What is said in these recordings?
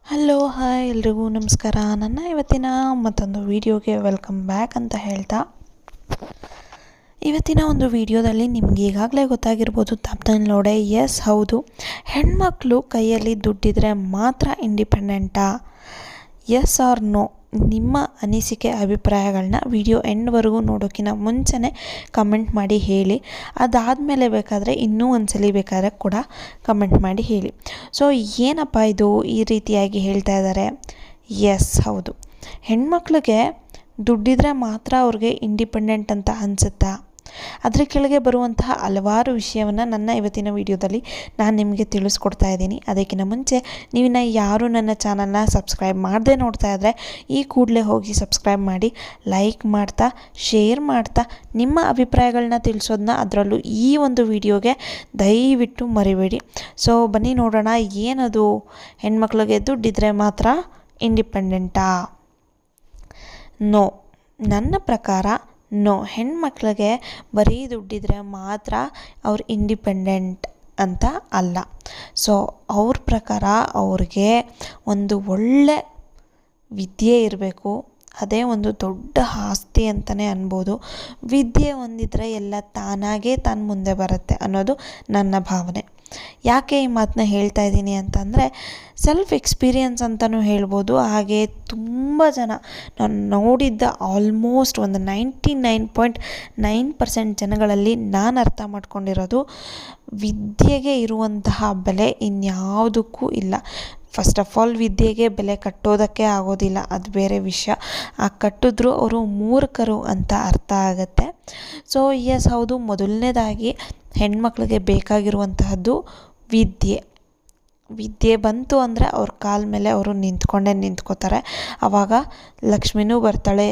Hello hi ಎಲ್ರಿಗೂ ನಮಸ್ಕಾರ. ನನ್ನ ಇವತ್ತಿನ ಮತ್ತೊಂದು ವಿಡಿಯೋಗೆ ವೆಲ್ಕಮ್ ಬ್ಯಾಕ್ ಅಂತ ಹೇಳ್ತಾ, ಇವತ್ತಿನ ಒಂದು ವಿಡಿಯೋದಲ್ಲಿ ನಿಮ್ಗೆ ಈಗಾಗಲೇ ಗೊತ್ತಾಗಿರ್ಬೋದು ತಪ್ಪದಲ್ಲಿ ನೋಡೆ. ಎಸ್ ಹೌದು, ಹೆಣ್ಮಕ್ಳು ಕೈಯಲ್ಲಿ ದುಡ್ಡಿದ್ರೆ ಮಾತ್ರ ಇಂಡಿಪೆಂಡೆಂಟಾ? S R no? ನಿಮ್ಮ ಅನಿಸಿಕೆ ಅಭಿಪ್ರಾಯಗಳನ್ನ ವಿಡಿಯೋ ಎಂಡ್ವರೆಗೂ ನೋಡೋಕ್ಕಿಂತ ಮುಂಚೆನೇ ಕಮೆಂಟ್ ಮಾಡಿ ಹೇಳಿ. ಅದಾದಮೇಲೆ ಬೇಕಾದರೆ ಇನ್ನೂ ಒಂದ್ಸಲಿ ಬೇಕಾದರೆ ಕೂಡ ಕಮೆಂಟ್ ಮಾಡಿ ಹೇಳಿ. ಸೊ ಏನಪ್ಪ ಇದು ಈ ರೀತಿಯಾಗಿ ಹೇಳ್ತಾ ಇದ್ದಾರೆ? ಎಸ್ ಹೌದು, ಹೆಣ್ಮಕ್ಳಿಗೆ ದುಡ್ಡಿದ್ರೆ ಮಾತ್ರ ಅವ್ರಿಗೆ ಇಂಡಿಪೆಂಡೆಂಟ್ ಅಂತ ಅನಿಸುತ್ತಾ? ಅದರ ಕೆಳಗೆ ಬರುವಂತಹ ಹಲವಾರು ವಿಷಯವನ್ನು ನನ್ನ ಇವತ್ತಿನ ವಿಡಿಯೋದಲ್ಲಿ ನಾನು ನಿಮಗೆ ತಿಳಿಸ್ಕೊಡ್ತಾ ಇದ್ದೀನಿ. ಅದಕ್ಕಿಂತ ಮುಂಚೆ ನೀವಿನ್ನ ಯಾರು ನನ್ನ ಚಾನಲ್ನ ಸಬ್ಸ್ಕ್ರೈಬ್ ಮಾಡದೆ ನೋಡ್ತಾ ಇದ್ದರೆ ಈ ಕೂಡಲೇ ಹೋಗಿ ಸಬ್ಸ್ಕ್ರೈಬ್ ಮಾಡಿ, ಲೈಕ್ ಮಾಡ್ತಾ, ಶೇರ್ ಮಾಡ್ತಾ, ನಿಮ್ಮ ಅಭಿಪ್ರಾಯಗಳನ್ನ ತಿಳಿಸೋದನ್ನ ಅದರಲ್ಲೂ ಈ ಒಂದು ವಿಡಿಯೋಗೆ ದಯವಿಟ್ಟು ಮರಿಬೇಡಿ. ಸೊ ಬನ್ನಿ ನೋಡೋಣ, ಏನದು ಹೆಣ್ಮಕ್ಳಿಗೆ ದುಡ್ಡಿದ್ರೆ ಮಾತ್ರ ಇಂಡಿಪೆಂಡೆಂಟಾ? ನೋ, ನನ್ನ ಪ್ರಕಾರ ನೋ. ಹೆಣ್ಮಕ್ಳಿಗೆ ಬರೀ ದುಡ್ಡಿದ್ರೆ ಮಾತ್ರ ಅವ್ರು ಇಂಡಿಪೆಂಡೆಂಟ್ ಅಂತ ಅಲ್ಲ. ಸೊ ಅವ್ರ ಪ್ರಕಾರ ಅವ್ರಿಗೆ ಒಂದು ಒಳ್ಳೆ ವಿದ್ಯೆ ಇರಬೇಕು, ಅದೇ ಒಂದು ದೊಡ್ಡ ಆಸ್ತಿ ಅಂತಲೇ ಅನ್ಬೋದು. ವಿದ್ಯೆ ಹೊಂದಿದ್ರೆ ಎಲ್ಲ ತಾನಾಗೇ ಮುಂದೆ ಬರುತ್ತೆ ಅನ್ನೋದು ನನ್ನ ಭಾವನೆ. ಯಾಕೆ ಈ ಮಾತನ್ನ ಹೇಳ್ತಾ ಇದ್ದೀನಿ ಅಂತಂದರೆ, ಸೆಲ್ಫ್ ಎಕ್ಸ್ಪೀರಿಯನ್ಸ್ ಅಂತಲೂ ಹೇಳ್ಬೋದು. ಹಾಗೆ ತುಂಬ ಜನ ನಾನು ನೋಡಿದ್ದ ಆಲ್ಮೋಸ್ಟ್ ಒಂದು 99.9% ಜನಗಳಲ್ಲಿ ನಾನು ಅರ್ಥ ಮಾಡ್ಕೊಂಡಿರೋದು, ವಿದ್ಯೆಗೆ ಇರುವಂತಹ ಬೆಲೆ ಇನ್ಯಾವುದಕ್ಕೂ ಇಲ್ಲ. ಫಸ್ಟ್ ಆಫ್ ಆಲ್ ವಿದ್ಯೆಗೆ ಬೆಲೆ ಕಟ್ಟೋದಕ್ಕೆ ಆಗೋದಿಲ್ಲ, ಅದು ಬೇರೆ ವಿಷಯ. ಆ ಕಟ್ಟಿದ್ರು ಅವರು ಮೂರ್ಖರು ಅಂತ ಅರ್ಥ ಆಗುತ್ತೆ. ಸೊ ಎಸ್ ಹೌದು, ಮೊದಲನೇದಾಗಿ ಹೆಣ್ಮಕ್ಳಿಗೆ ಬೇಕಾಗಿರುವಂತಹದ್ದು ವಿದ್ಯೆ. ವಿದ್ಯೆ ಬಂತು ಅಂದರೆ ಅವ್ರ ಕಾಲ ಮೇಲೆ ಅವರು ನಿಂತ್ಕೋತಾರೆ. ಆವಾಗ ಲಕ್ಷ್ಮಿನೂ ಬರ್ತಾಳೆ,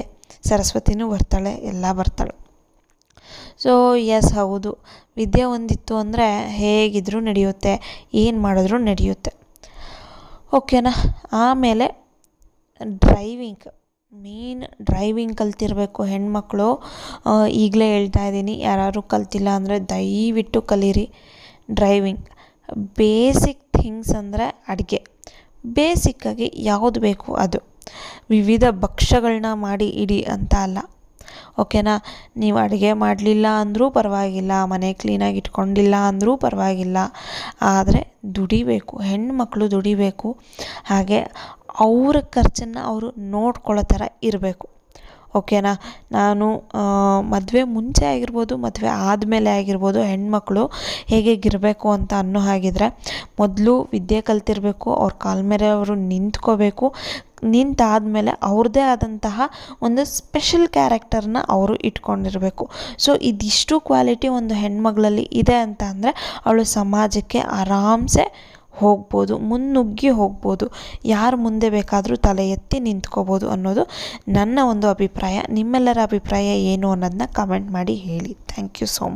ಸರಸ್ವತಿನೂ ಬರ್ತಾಳೆ, ಎಲ್ಲ ಬರ್ತಾಳೆ. ಸೊ ಎಸ್ ಹೌದು, ವಿದ್ಯೆ ಒಂದಿತ್ತು ಅಂದರೆ ಹೇಗಿದ್ರೂ ನಡೆಯುತ್ತೆ, ಏನು ಮಾಡಿದ್ರೂ ನಡೆಯುತ್ತೆ. ಓಕೆನಾ? ಆಮೇಲೆ ಡ್ರೈವಿಂಗ್, ಮೇನ್ ಡ್ರೈವಿಂಗ್ ಕಲ್ತಿರಬೇಕು ಹೆಣ್ಮಕ್ಳು. ಈಗಲೇ ಹೇಳ್ತಾ ಇದ್ದೀನಿ, ಯಾರು ಕಲ್ತಿಲ್ಲ ಅಂದರೆ ದಯವಿಟ್ಟು ಕಲೀರಿ ಡ್ರೈವಿಂಗ್. ಬೇಸಿಕ್ ಥಿಂಗ್ಸ್ ಅಂದರೆ ಅಡುಗೆ, ಬೇಸಿಕ್ಕಾಗಿ ಯಾವುದು ಬೇಕು ಅದು. ವಿವಿಧ ಭಕ್ಷ್ಯಗಳನ್ನ ಮಾಡಿ ಇಡಿ ಅಂತ ಅಲ್ಲ, ಓಕೆನಾ? ನೀವು ಅಡುಗೆ ಮಾಡಲಿಲ್ಲ ಅಂದರೂ ಪರವಾಗಿಲ್ಲ, ಮನೆ ಕ್ಲೀನಾಗಿ ಇಟ್ಕೊಂಡಿಲ್ಲ ಅಂದರೂ ಪರವಾಗಿಲ್ಲ, ಆದರೆ ದುಡಿಬೇಕು, ಹೆಣ್ಮಕ್ಳು ದುಡಿಬೇಕು. ಹಾಗೆ ಅವ್ರ ಖರ್ಚನ್ನು ಅವರು ನೋಡ್ಕೊಳ್ಳೋ ಥರ ಇರಬೇಕು, ಓಕೆನಾ? ನಾನು ಮದುವೆ ಮುಂಚೆ ಆಗಿರ್ಬೋದು, ಮದುವೆ ಆದಮೇಲೆ ಆಗಿರ್ಬೋದು, ಹೆಣ್ಮಕ್ಳು ಹೇಗಿರಬೇಕು ಅಂತ ಅನ್ನೋ ಹಾಗಿದ್ರೆ ಮೊದಲು ವಿದ್ಯೆ ಕಲ್ತಿರಬೇಕು, ಅವ್ರ ಕಾಲ ಮೇಲೆ ಅವರು ನಿಂತ್ಕೋಬೇಕು. ನಿಂತಾದಮೇಲೆ ಅವ್ರದ್ದೇ ಆದಂತಹ ಒಂದು ಸ್ಪೆಷಲ್ ಕ್ಯಾರೆಕ್ಟರ್ನ ಅವರು ಇಟ್ಕೊಂಡಿರಬೇಕು. ಸೊ ಇದಿಷ್ಟು ಕ್ವಾಲಿಟಿ ಒಂದು ಹೆಣ್ಮಗಳಲ್ಲಿ ಇದೆ ಅಂತ ಅಂದರೆ ಅವಳು ಸಮಾಜಕ್ಕೆ ಆರಾಮ್ಸೆ ಹೋಗ್ಬೋದು, ಮುನ್ನುಗ್ಗಿ ಹೋಗ್ಬೋದು, ಯಾರು ಮುಂದೆ ಬೇಕಾದರೂ ತಲೆ ಎತ್ತಿ ನಿಂತ್ಕೋಬೋದು ಅನ್ನೋದು ನನ್ನ ಒಂದು ಅಭಿಪ್ರಾಯ. ನಿಮ್ಮೆಲ್ಲರ ಅಭಿಪ್ರಾಯ ಏನು ಅನ್ನೋದನ್ನ ಕಮೆಂಟ್ ಮಾಡಿ ಹೇಳಿ. Thank you so much.